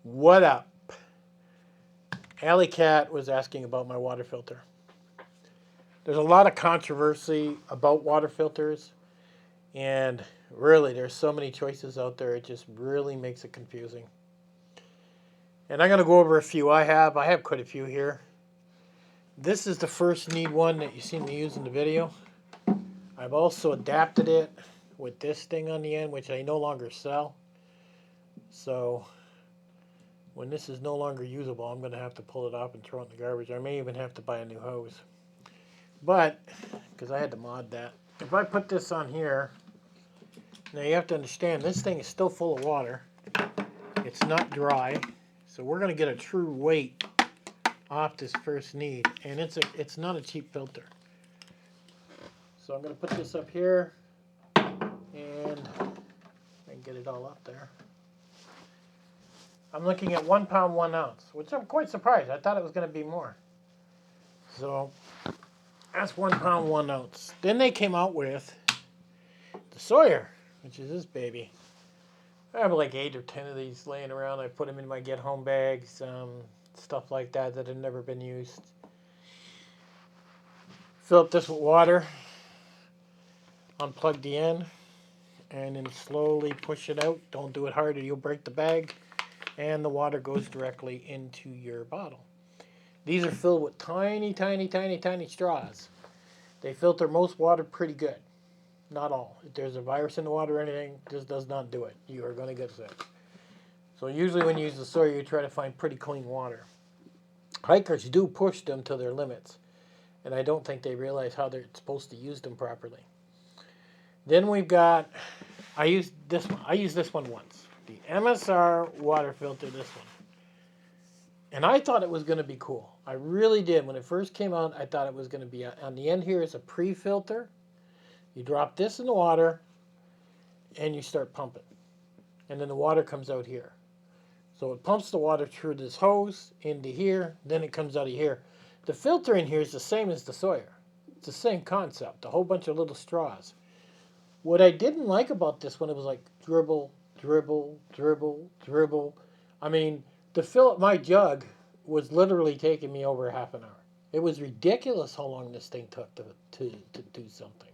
What up? Alley Cat was asking about my water filter. There's a lot of controversy about water filters, and really, there's so many choices out there, it just really makes it confusing. And I'm going to go over a few I have. I have quite a few here. This is the first need one that you seen me use in the video. I've also adapted it with this thing on the end, which I no longer sell. So when this is no longer usable, I'm going to have to pull it off and throw it in the garbage. I may even have to buy a new hose. But, because I had to mod that, if I put this on here, now you have to understand, this thing is still full of water. It's not dry. So we're going to get a true weight off this first need. And it's not a cheap filter. So I'm going to put this up here. And I can get it all up there. I'm looking at 1 pound, 1 ounce, which I'm quite surprised. I thought it was going to be more. So that's 1 pound, 1 ounce. Then they came out with the Sawyer, which is this baby. I have like 8 or 10 of these laying around. I put them in my get home bags, stuff like that that have never been used. Fill up this with water, unplug the end, and then slowly push it out. Don't do it hard or you'll break the bag. And the water goes directly into your bottle. These are filled with tiny, tiny, tiny, tiny straws. They filter most water pretty good. Not all. If there's a virus in the water or anything, this does not do it. You are going to get sick. So usually when you use the Sawyer, you try to find pretty clean water. Hikers do push them to their limits. And I don't think they realize how they're supposed to use them properly. Then we've got, I used this one once. The MSR water filter, this one. And I thought it was going to be cool. I really did. When it first came out, I thought it was going to be, on the end here is a pre-filter. You drop this in the water, and you start pumping. And then the water comes out here. So it pumps the water through this hose into here, then it comes out of here. The filter in here is the same as the Sawyer. It's the same concept, a whole bunch of little straws. What I didn't like about this one, it was like dribble, dribble, dribble, dribble. I mean, to fill up my jug was literally taking me over half an hour. It was ridiculous how long this thing took to do something.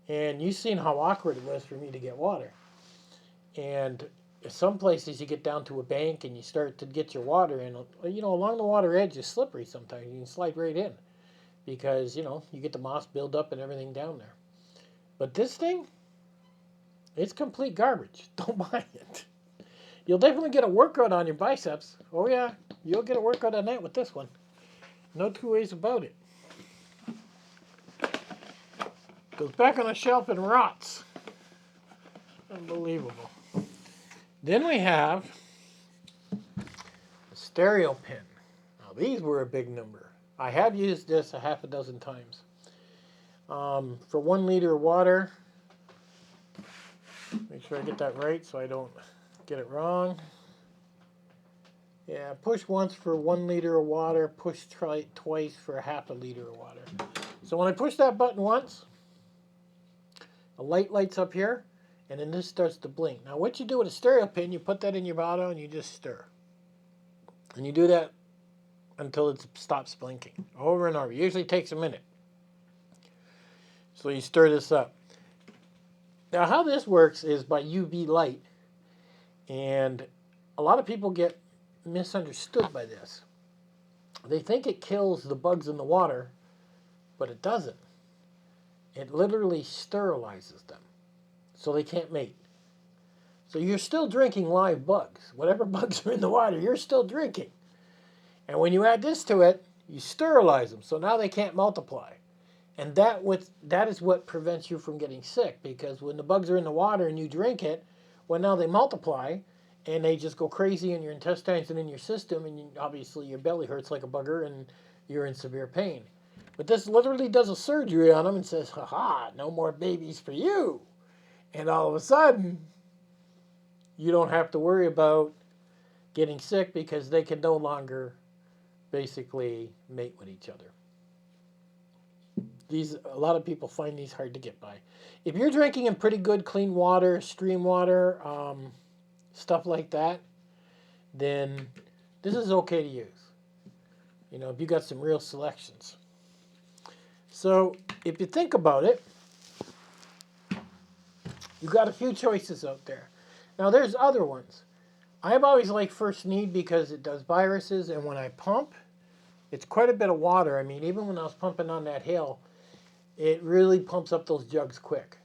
And you've seen how awkward it was for me to get water. And some places you get down to a bank and you start to get your water in. You know, along the water edge is slippery sometimes. You can slide right in because, you know, you get the moss build up and everything down there. But this thing, it's complete garbage. Don't buy it. You'll definitely get a workout on your biceps. Oh yeah, you'll get a workout on that with this one. No two ways about it. Goes back on the shelf and rots. Unbelievable. Then we have the SteriPen. Now these were a big number. I have used this a half a dozen times. For 1 liter of water, make sure I get that right so I don't get it wrong. Yeah, push once for 1 liter of water, push twice for half a liter of water. So when I push that button once, a light lights up here, and then this starts to blink. Now what you do with a SteriPen, you put that in your bottle and you just stir. And you do that until it stops blinking, over and over. It usually takes a minute. So you stir this up. Now how this works is by UV light, and a lot of people get misunderstood by this. They think it kills the bugs in the water, but it doesn't. It literally sterilizes them, so they can't mate. So you're still drinking live bugs. Whatever bugs are in the water, you're still drinking. And when you add this to it, you sterilize them, so now they can't multiply. And that is what prevents you from getting sick, because when the bugs are in the water and you drink it, well, now they multiply, and they just go crazy in your intestines and in your system, and obviously your belly hurts like a bugger, and you're in severe pain. But this literally does a surgery on them and says, ha-ha, no more babies for you. And all of a sudden, you don't have to worry about getting sick because they can no longer basically mate with each other. A lot of people find these hard to get by. If you're drinking in pretty good clean water, stream water, stuff like that, then this is okay to use. You know, if you got some real selections. So if you think about it, you got a few choices out there. Now there's other ones. I've always liked First Need because it does viruses, and when I pump, it's quite a bit of water. I mean, even when I was pumping on that hill, it really pumps up those jugs quick.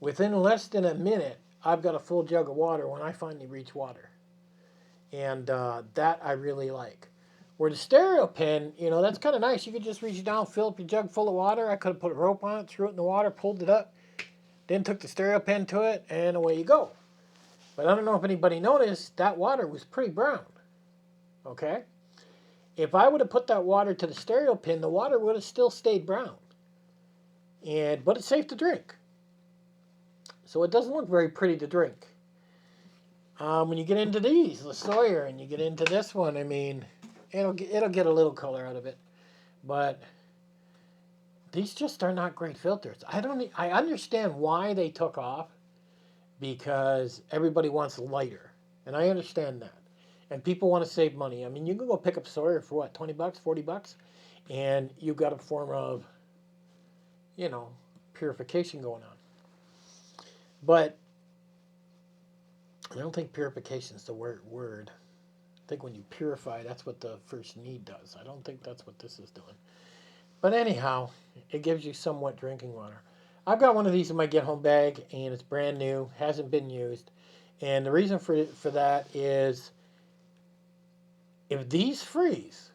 Within less than a minute, I've got a full jug of water when I finally reach water. And that I really like. Where the SteriPen, you know, that's kind of nice. You could just reach down, fill up your jug full of water. I could have put a rope on it, threw it in the water, pulled it up, then took the SteriPen to it, and away you go. But I don't know if anybody noticed, that water was pretty brown. Okay? If I would have put that water to the SteriPen, the water would have still stayed brown. But it's safe to drink. So it doesn't look very pretty to drink. When you get into these, the Sawyer, and you get into this one, I mean, it'll get a little color out of it. But these just are not great filters. I understand why they took off, because everybody wants lighter. And I understand that. And people want to save money. I mean, you can go pick up Sawyer for what, 20 bucks, 40 bucks? And you've got a form of, you know, purification going on. But I don't think purification is the word. I think when you purify, that's what the First Need does. I don't think that's what this is doing. But anyhow, it gives you somewhat drinking water. I've got one of these in my get-home bag, and it's brand new, hasn't been used. And the reason for that is, if these freeze,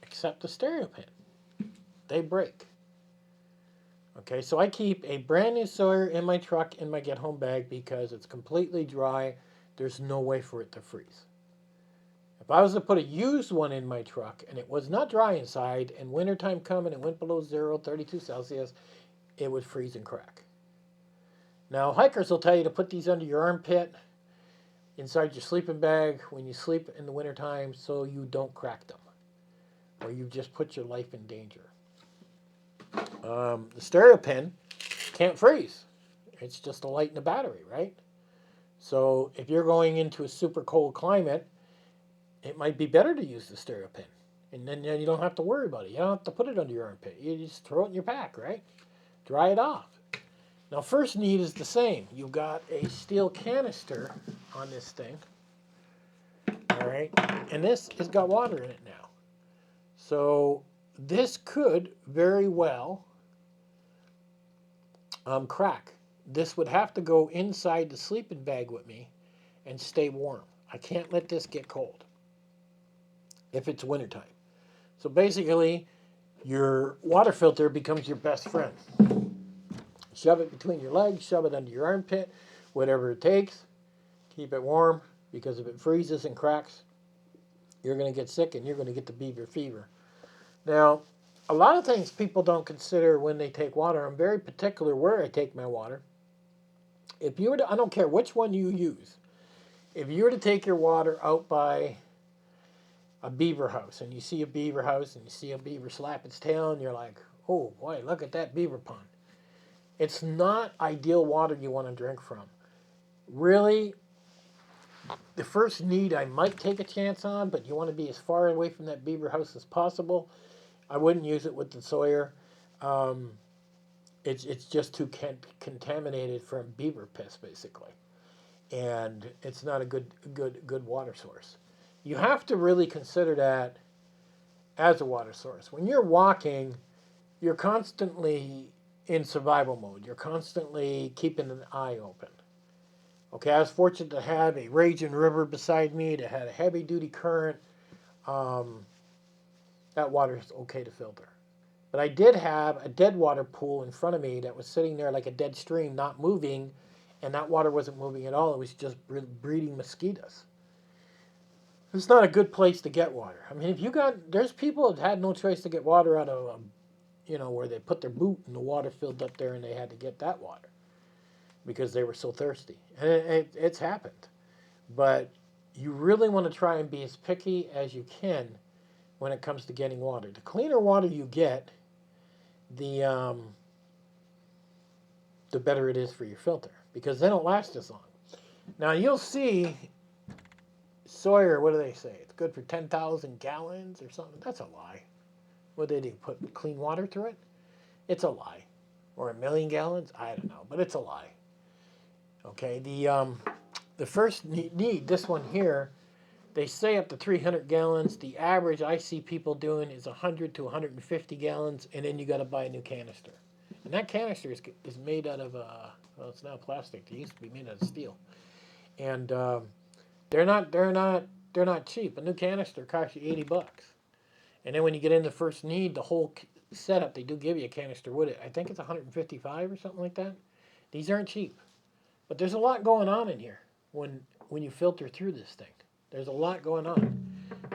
except the SteriPen, they break. Okay, so I keep a brand new Sawyer in my truck in my get-home bag because it's completely dry. There's no way for it to freeze. If I was to put a used one in my truck and it was not dry inside, and wintertime come and it went below 32 Celsius, it would freeze and crack. Now, hikers will tell you to put these under your armpit, inside your sleeping bag when you sleep in the wintertime, so you don't crack them, or you just put your life in danger. The SteriPen can't freeze. It's just a light in the battery, right? So if you're going into a super cold climate, it might be better to use the SteriPen. And then you don't have to worry about it. You don't have to put it under your armpit. You just throw it in your pack, right? Dry it off. Now, First Need is the same. You've got a steel canister on this thing. All right? And this has got water in it now. So this could very well crack. This would have to go inside the sleeping bag with me and stay warm. I can't let this get cold if it's wintertime. So basically, your water filter becomes your best friend. Shove it between your legs, shove it under your armpit, whatever it takes. Keep it warm, because if it freezes and cracks, you're going to get sick and you're going to get the beaver fever. Now, a lot of things people don't consider when they take water. I'm very particular where I take my water. If you were to, I don't care which one you use. If you were to take your water out by a beaver house, and you see a beaver house and you see a beaver slap its tail, and you're like, oh boy, look at that beaver pond. It's not ideal water you want to drink from. Really, the First Need I might take a chance on, but you want to be as far away from that beaver house as possible. I wouldn't use it with the Sawyer. It's just too contaminated from beaver piss, basically, and it's not a good water source. You have to really consider that as a water source. When you're walking, you're constantly in survival mode. You're constantly keeping an eye open. Okay, I was fortunate to have a raging river beside me that had a heavy-duty current. That water is okay to filter. But I did have a dead water pool in front of me that was sitting there like a dead stream, not moving, and that water wasn't moving at all. It was just breeding mosquitoes. It's not a good place to get water. I mean, there's people that had no choice to get water out of, where they put their boot and the water filled up there and they had to get that water because they were so thirsty. And it's happened. But you really want to try and be as picky as you can when it comes to getting water. The cleaner water you get, the better it is for your filter, because they don't last as long. Now you'll see Sawyer, what do they say? It's good for 10,000 gallons or something. That's a lie. What do they do? Put clean water through it? It's a lie. Or 1,000,000 gallons? I don't know, but it's a lie. Okay, the first need, this one here, they say up to 300 gallons. The average I see people doing is 100 to 150 gallons, and then you got to buy a new canister. And that canister is made out of, well, it's now plastic. It used to be made out of steel. And they're not cheap. A new canister costs you $80. And then when you get in the first need, the whole setup, they do give you a canister with it. I think it's 155 or something like that. These aren't cheap. But there's a lot going on in here when you filter through this thing. There's a lot going on.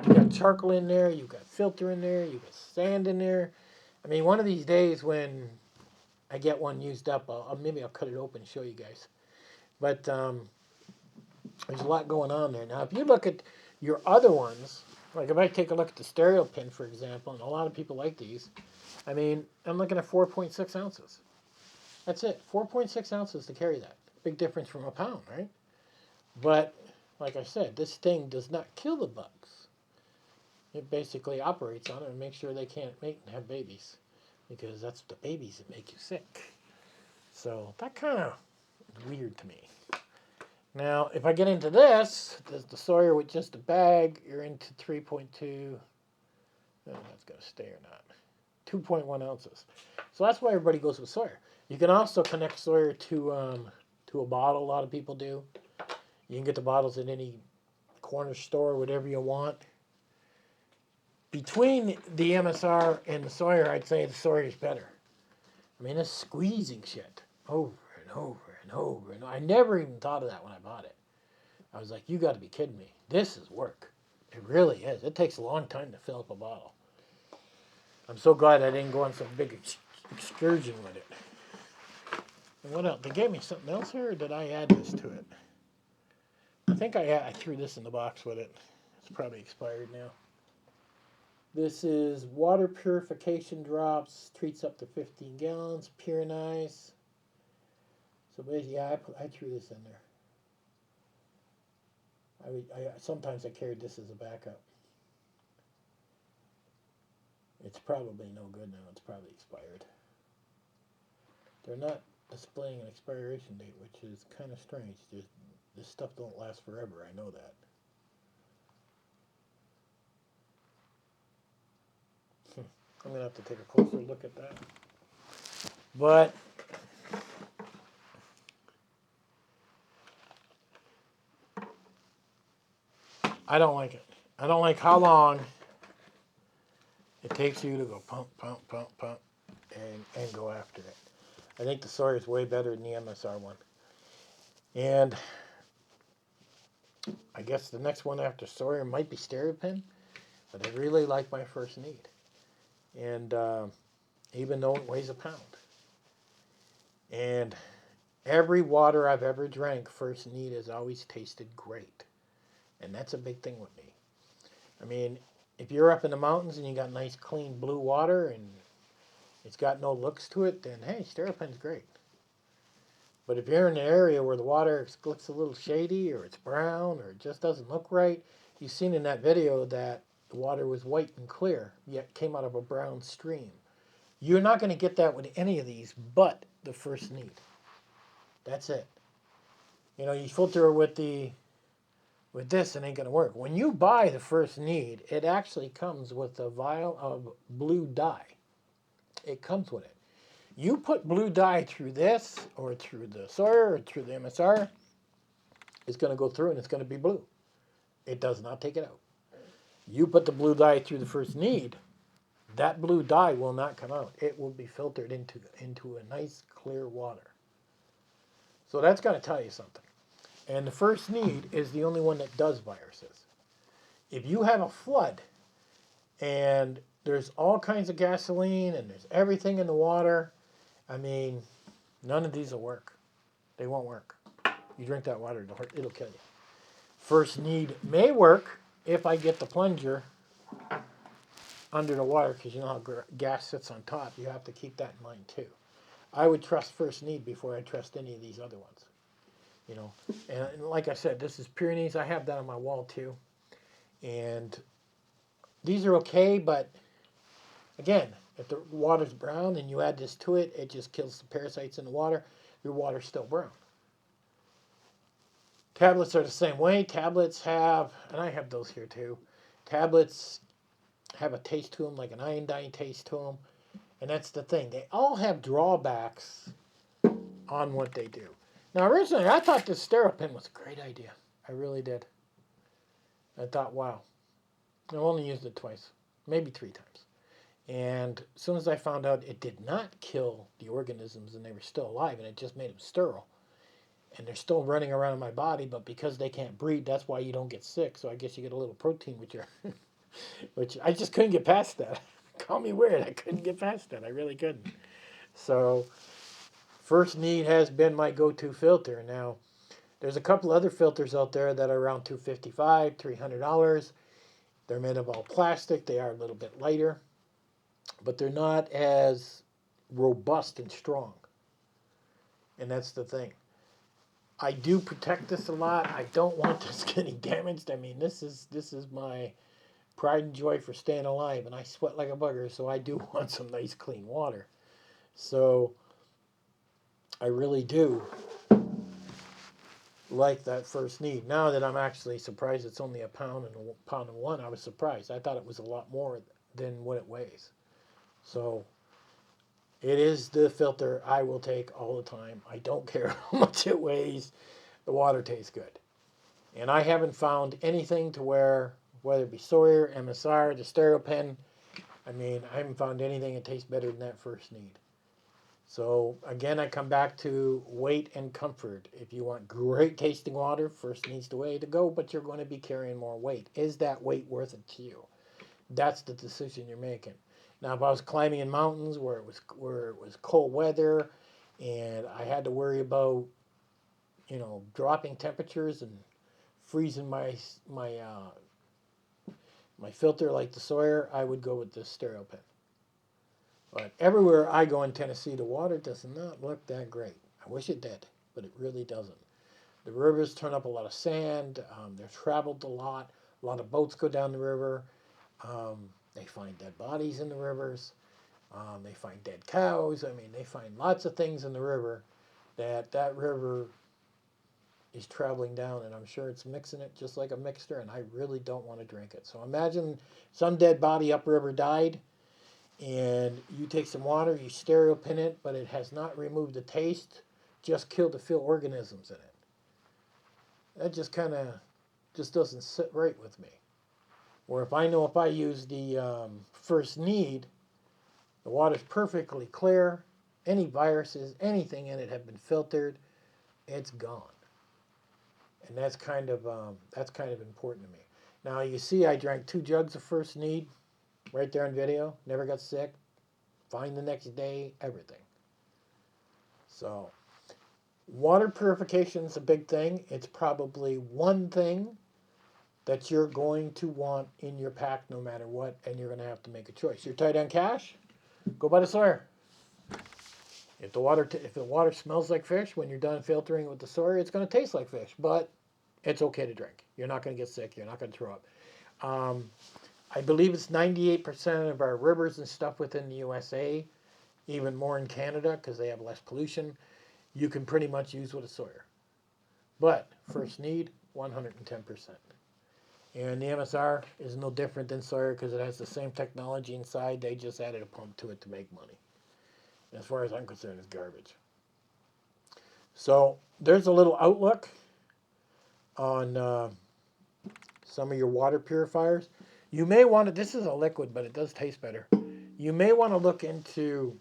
You've got charcoal in there, you've got filter in there, you've got sand in there. I mean, one of these days when I get one used up, maybe I'll cut it open and show you guys. But there's a lot going on there. Now, if you look at your other ones, like if I take a look at the SteriPen, for example, and a lot of people like these, I mean, I'm looking at 4.6 ounces. That's it, 4.6 ounces to carry that. Big difference from a pound, right? But, like I said, this thing does not kill the bugs. It basically operates on it and makes sure they can't mate and have babies. Because that's the babies that make you sick. So, that kind of weird to me. Now, if I get into this, there's the Sawyer with just a bag, you're into 3.2, that's going to stay or not, 2.1 ounces. So that's why everybody goes with Sawyer. You can also connect Sawyer to a bottle, a lot of people do. You can get the bottles at any corner store, whatever you want. Between the MSR and the Sawyer, I'd say the Sawyer is better. I mean, it's squeezing shit over and over and over. And I never even thought of that when I bought it. I was like, you got to be kidding me. This is work. It really is. It takes a long time to fill up a bottle. I'm so glad I didn't go on some big excursion with it. And what else? They gave me something else here, or did I add this to it? I think I threw this in the box with it. It's probably expired now. This is water purification drops, treats up to 15 gallons, pure and ice. So basically, yeah, I threw this in there. Sometimes I carried this as a backup. It's probably no good now. It's probably expired. They're not displaying an expiration date, which is kind of strange. This stuff don't last forever. I know that. I'm going to have to take a closer look at that. But I don't like it. I don't like how long it takes you to go pump, pump, pump, pump, and go after it. I think the Sawyer is way better than the MSR one. And I guess the next one after Sawyer might be SteriPen, but I really like my first need. And even though it weighs a pound. And every water I've ever drank, first need, has always tasted great. And that's a big thing with me. I mean, if you're up in the mountains and you got nice clean blue water and it's got no looks to it, then hey, SteriPen's great. But if you're in an area where the water looks a little shady or it's brown or it just doesn't look right, you've seen in that video that the water was white and clear, yet came out of a brown stream. You're not going to get that with any of these but the first need. That's it. You know, you filter with this, it ain't going to work. When you buy the first need, it actually comes with a vial of blue dye. It comes with it. You put blue dye through this, or through the Sawyer, or through the MSR, it's going to go through and it's going to be blue. It does not take it out. You put the blue dye through the first need, that blue dye will not come out. It will be filtered into a nice clear water. So that's going to tell you something. And the first need is the only one that does viruses. If you have a flood and there's all kinds of gasoline and there's everything in the water, I mean, none of these will work. They won't work. You drink that water, it'll kill you. First need may work if I get the plunger under the water, because you know how gas sits on top. You have to keep that in mind too. I would trust first need before I trust any of these other ones. you know. And like I said, this is Pyrenees. I have that on my wall too. And these are okay, but again, if the water's brown and you add this to it, it just kills the parasites in the water. Your water's still brown. Tablets are the same way. Tablets have, and I have those here too. Tablets have a taste to them, like an iodine taste to them. And that's the thing. They all have drawbacks on what they do. Now, originally, I thought this SteriPen was a great idea. I really did. I thought, wow. I've only used it twice, maybe 3 times. And as soon as I found out it did not kill the organisms and they were still alive, and it just made them sterile, and they're still running around in my body, but because they can't breed, that's why you don't get sick. So I guess you get a little protein with your, which I just couldn't get past that. Call me weird, I couldn't get past that. I really couldn't. So First Need has been my go-to filter. Now, there's a couple other filters out there that are around $255, $300. They're made of all plastic. They are a little bit lighter, but they're not as robust and strong. And that's the thing. I do protect this a lot. I don't want this getting damaged. I mean, this is my pride and joy for staying alive, and I sweat like a bugger, so I do want some nice clean water. So I really do like that First Need. Now that I'm actually surprised it's only a pound and 1, I was surprised. I thought it was a lot more than what it weighs. So it is the filter I will take all the time. I don't care how much it weighs. The water tastes good. And I haven't found anything to where, whether it be Sawyer, MSR, the SteriPen, I mean, I haven't found anything that tastes better than that First Need. So again, I come back to weight and comfort. If you want great tasting water, First Need's the way to go, but you're going to be carrying more weight. Is that weight worth it to you? That's the decision you're making. Now, if I was climbing in mountains where it was cold weather, and I had to worry about, dropping temperatures and freezing my filter like the Sawyer, I would go with the SteriPen. But everywhere I go in Tennessee, the water does not look that great. I wish it did, but it really doesn't. The rivers turn up a lot of sand. They're traveled a lot. A lot of boats go down the river. They find dead bodies in the rivers. They find dead cows. I mean, they find lots of things in the river that river is traveling down, and I'm sure it's mixing it just like a mixture, and I really don't want to drink it. So imagine some dead body upriver died, and you take some water, you SteriPen it, but it has not removed the taste, just killed the few organisms in it. That just kind of just doesn't sit right with me. Or if I know if I use the First Need, the water's perfectly clear, any viruses, anything in it have been filtered, it's gone. And that's kind of important to me. Now you see I drank 2 jugs of First Need right there on video. Never got sick. Fine the next day, everything. So water purification is a big thing. It's probably one thing that you're going to want in your pack no matter what, and you're going to have to make a choice. You're tight on cash? Go buy the Sawyer. If the water smells like fish when you're done filtering with the Sawyer, it's going to taste like fish, but it's okay to drink. You're not going to get sick. You're not going to throw up. I believe it's 98% of our rivers and stuff within the USA, even more in Canada because they have less pollution. You can pretty much use with a Sawyer. But First Need, 110%. And the MSR is no different than Sawyer because it has the same technology inside. They just added a pump to it to make money. As far as I'm concerned, it's garbage. So there's a little outlook on some of your water purifiers. You may want to, this is a liquid, but it does taste better. You may want to look into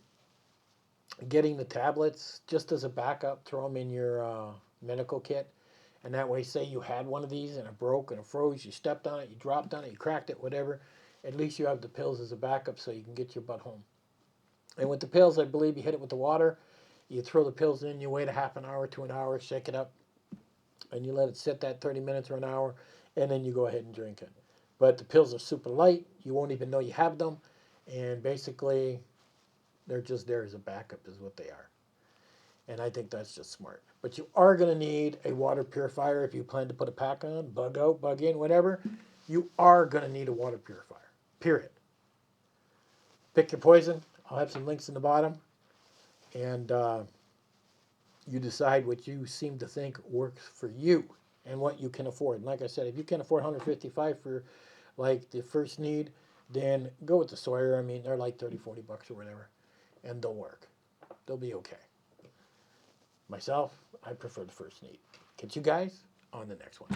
getting the tablets just as a backup. Throw them in your medical kit. And that way, say you had one of these and it broke and it froze, you stepped on it, you dropped on it, you cracked it, whatever. At least you have the pills as a backup so you can get your butt home. And with the pills, I believe you hit it with the water. You throw the pills in, you wait a half an hour to an hour, shake it up, and you let it sit that 30 minutes or an hour, and then you go ahead and drink it. But the pills are super light. You won't even know you have them. And basically, they're just there as a backup is what they are. And I think that's just smart. But you are going to need a water purifier if you plan to put a pack on, bug out, bug in, whatever. You are going to need a water purifier, period. Pick your poison. I'll have some links in the bottom. And you decide what you seem to think works for you and what you can afford. And like I said, if you can afford 155 for like the first need, then go with the Sawyer. I mean, they're like 30, 40 bucks or whatever, and they'll work. They'll be okay. Myself, I prefer the first need. Catch you guys on the next one.